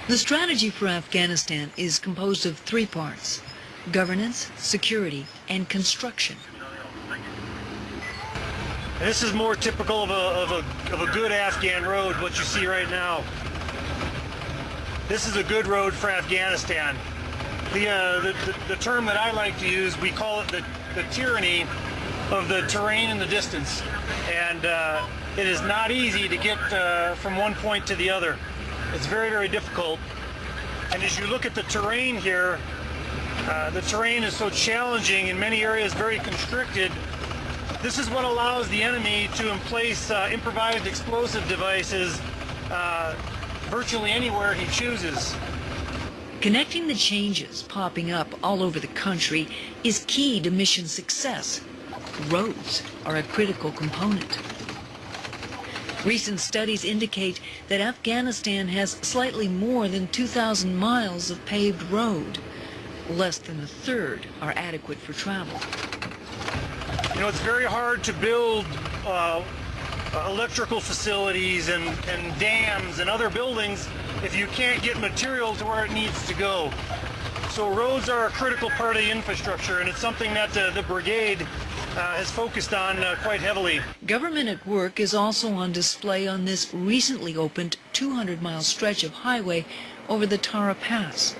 The strategy for Afghanistan is composed of three parts: governance, security, and construction. This is more typical of a good Afghan road, what you see right now. This is a good road for Afghanistan. The term that I like to use, we call it the tyranny of the terrain in the distance. And it is not easy to get from one point to the other. It's very, very difficult. And as you look at the terrain here, the terrain is so challenging, in many areas very constricted. This is what allows the enemy to place improvised explosive devices virtually anywhere he chooses. Connecting the changes popping up all over the country is key to mission success. Roads are a critical component. Recent studies indicate that Afghanistan has slightly more than 2,000 miles of paved road. Less than a third are adequate for travel. You know, it's very hard to build electrical facilities and dams and other buildings if you can't get material to where it needs to go. So roads are a critical part of the infrastructure, and it's something that the brigade has focused on quite heavily. Government at work is also on display on this recently opened 200-mile stretch of highway over the Tara Pass.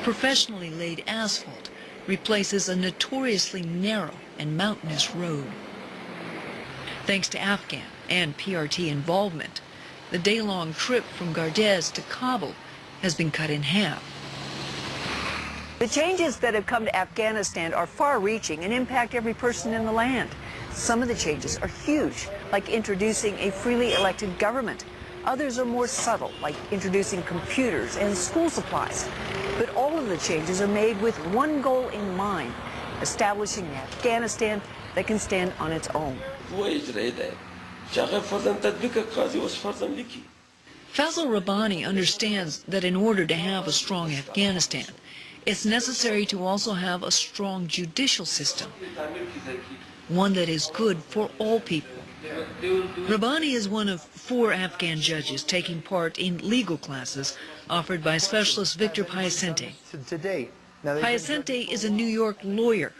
Professionally laid asphalt replaces a notoriously narrow and mountainous road. Thanks to Afghan and PRT involvement, the day-long trip from Gardez to Kabul has been cut in half. The changes that have come to Afghanistan are far-reaching and impact every person in the land. Some of the changes are huge, like introducing a freely elected government. Others are more subtle, like introducing computers and school supplies. But all of the changes are made with one goal in mind: establishing an Afghanistan that can stand on its own. Fazl Rabbani understands that in order to have a strong Afghanistan, it's necessary to also have a strong judicial system, one that is good for all people. Rabbani is one of 4 Afghan judges taking part in legal classes offered by specialist Victor Piacente. Piacente is a New York lawyer.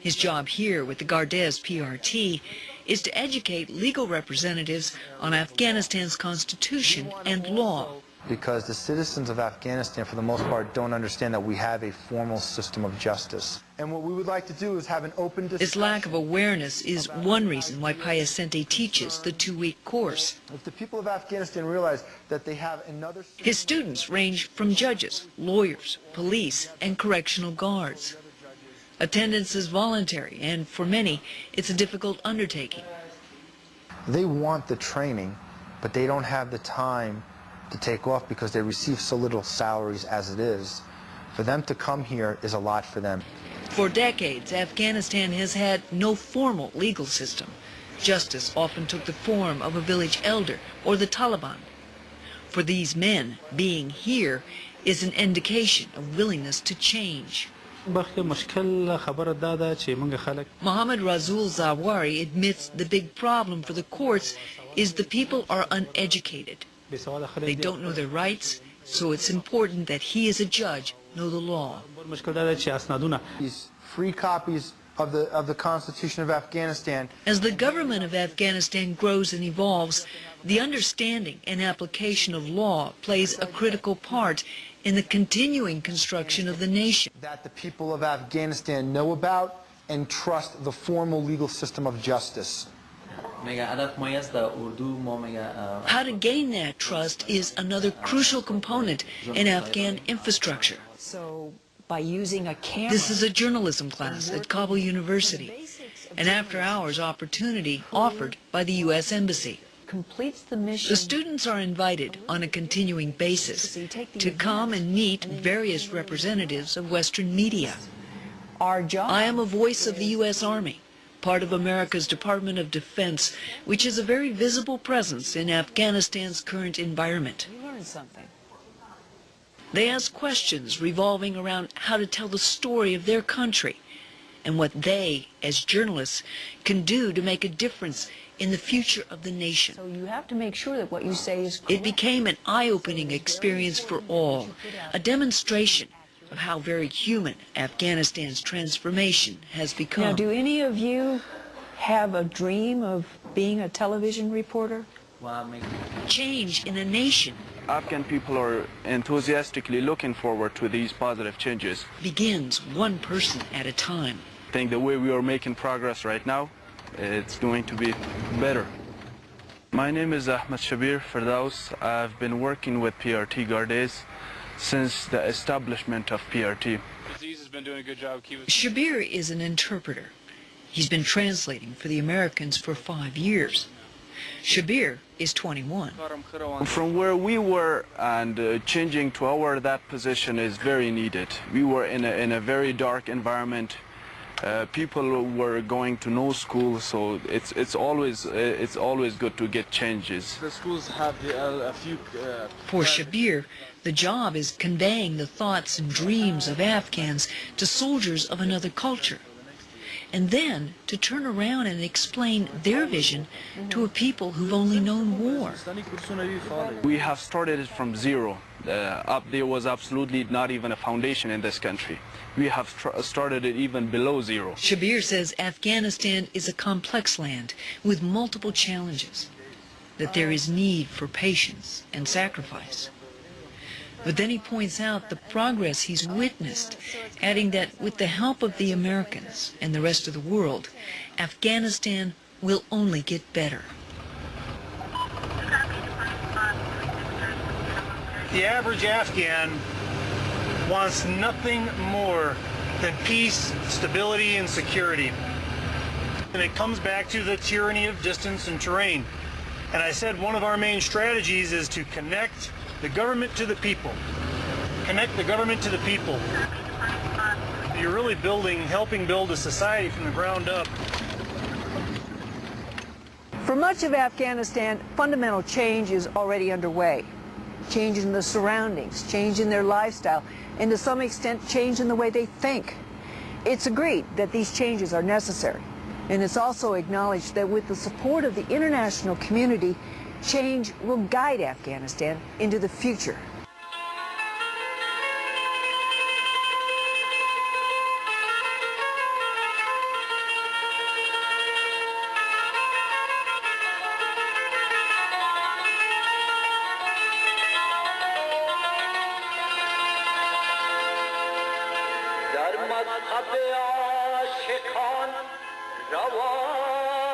His job here with the Gardez PRT is to educate legal representatives on Afghanistan's constitution and law. Because the citizens of Afghanistan, for the most part, don't understand that we have a formal system of justice. And what we would like to do is have an open discussion. This lack of awareness is one reason why Piacente teaches the 2-week course. If the people of Afghanistan realize that they have another... His students range from judges, lawyers, police, and correctional guards. Attendance is voluntary, and for many, it's a difficult undertaking. They want the training, but they don't have the time to take off because they receive so little salaries as it is. For them to come here is a lot for them. For decades, Afghanistan has had no formal legal system. Justice often took the form of a village elder or the Taliban. For these men, being here is an indication of willingness to change. Mohammad Razul Zawari admits the big problem for the courts is the people are uneducated. They don't know their rights, so it's important that he as a judge know the law. These free copies of the Constitution of Afghanistan. As the government of Afghanistan grows and evolves, the understanding and application of law plays a critical part in the continuing construction of the nation. That the people of Afghanistan know about and trust the formal legal system of justice. How to gain that trust is another crucial component in Afghan infrastructure. So, by using a camera... This is a journalism class at Kabul University, an after-hours opportunity offered by the U.S. Embassy. completes the mission. The students are invited on a continuing basis to come and meet various representatives of Western media. Our job. I am a voice of the U.S. Army, part of America's Department of Defense, which is a very visible presence in Afghanistan's current environment. You learned something. They ask questions revolving around how to tell the story of their country and what they, as journalists, can do to make a difference in the future of the nation. So you have to make sure that what you say is correct. It became an eye-opening experience for all, a demonstration of how very human Afghanistan's transformation has become. Now, do any of you have a dream of being a television reporter? Change in a nation Afghan people are enthusiastically looking forward to these positive changes. begins one person at a time. I think the way we are making progress right now, it's going to be better. My name is Ahmed Shabir Firdaus. I've been working with PRT Gardes since the establishment of PRT. Aziz has been doing a good job keeping. Shabir is an interpreter. He's been translating for the Americans for 5 years. Shabir is 21. From where we were and changing to that position is very needed. We were in a very dark environment. People were going to no school, so it's always good to get changes. The schools have a few. For Shabir, the job is conveying the thoughts and dreams of Afghans to soldiers of another culture, and then to turn around and explain their vision to a people who've only known war. We have started it from zero. There was absolutely not even a foundation in this country. We have started it even below zero. Shabir says Afghanistan is a complex land with multiple challenges, that there is need for patience and sacrifice. But then he points out the progress he's witnessed, adding that with the help of the Americans and the rest of the world, Afghanistan will only get better. The average Afghan wants nothing more than peace, stability, and security. And it comes back to the tyranny of distance and terrain. And I said one of our main strategies is to connect the government to the people. Connect the government to the people. You're really helping build a society from the ground up. For much of Afghanistan, fundamental change is already underway. Change in the surroundings, change in their lifestyle, and to some extent, change in the way they think. It's agreed that these changes are necessary, and it's also acknowledged that with the support of the international community, change will guide Afghanistan into the future. در مذهب عاشقان روا